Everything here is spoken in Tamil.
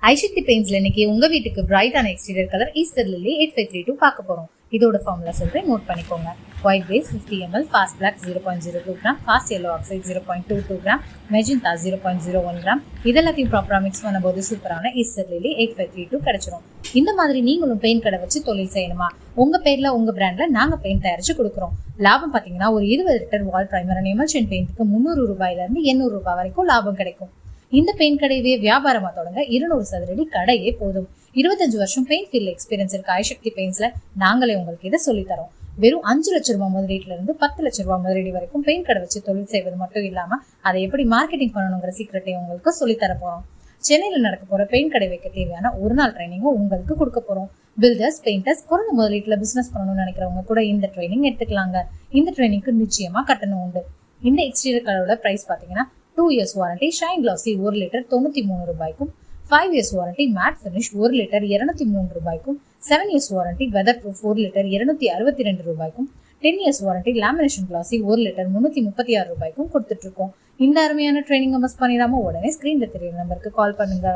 ஐசக்தி பெயிண்ட்ஸ்ல இன்னைக்கு உங்க வீட்டுக்கு பிரைட்டான எக்ஸ்டீரியர் கலர் ஈஸ்டர் லில்லி 8532 பார்க்க போறோம். இதோட ஃபார்முலா சொல்றேன், நோட் பண்ணிக்கோங்க. White base 50 ml, fast black 0.02 gram, fast yellow oxide 0.22 gram, magenta 0.01 gram. இதெல்லாத்தையும் ப்ராப்பரா மிக்ஸ் பண்ணும்போது சூப்பரான ஈஸ்டர் லில்லி 8532 கிடைச்சிரும். இந்த மாதிரி நீங்களும் பெயிண்ட் கடை வச்சு தொழில் செய்யணுமா? உங்க பேர்ல உங்க பிராண்ட்ல நாங்க பெயிண்ட் தயாரிச்சு கொடுக்குறோம். லாபம் பாத்தீங்கன்னா ஒரு 20 litre wall primer and emulsion பெயிண்ட்டுக்கு 300 ரூபாயில இருந்து 800 ரூபாய் வரைக்கும் லாபம் கிடைக்கும். இந்த பெயிண்ட் கடையவே வியாபாரமா தொடங்க 200 சதுரடி கடையே போதும். 25 வருஷம் பெயிண்ட் ஃபீல்ட் எக்ஸ்பீரியன்ஸ் இருக்க ஐசக்தி பெயிண்ட்ஸ்ல நாங்களே உங்களுக்கு இதை சொல்லி தரோம். வெறும் 5 லட்சம் ரூபாய் முதலீட்டுல இருந்து 10 லட்சம் ரூபாய் முதலீடு வரைக்கும் பெயிண்ட் கடை வச்சு தொழில் செய்வது மட்டும் இல்லாம அதை எப்படி மார்க்கெட்டிங் பண்ணணுங்கிற சீக்கிரட்டையும் உங்களுக்கு சொல்லி தர போறோம். சென்னையில நடக்க போற பெயிண்ட் கடை வைக்க தேவையான ஒரு நாள் ட்ரைனிங்கும் உங்களுக்கு கொடுக்க போறோம். பில்டர்ஸ், பெயிண்டர்ஸ், குறைந்த முதலீட்டுல பிசினஸ் பண்ணணும்னு நினைக்கிறவங்க கூட இந்த ட்ரைனிங் எடுத்துக்கலாங்க. இந்த ட்ரைனிங்க்கு நிச்சயமா கட்டணம் உண்டு. இந்த எக்ஸ்டீரியர் கலரோட பிரைஸ் பாத்தீங்கன்னா 2 years warranty shine glossy 1 litre 93 ரூபாய்க்கும், 5 years warranty matte finish 1 litre 203 ரூபாய்க்கும், 7 years warranty weather proof 1 litre 262 ரூபாய்க்கும், 10 years warranty lamination glossy 1 litre 336 ரூபாய்க்கும் கொடுத்துட்டு இருக்கோம். இந்த அருமையான ட்ரைனிங் மிஸ் பண்ணிடாம உடனே ஸ்கிரீன்ல தெரியுற நம்பருக்கு கால் பண்ணுங்க.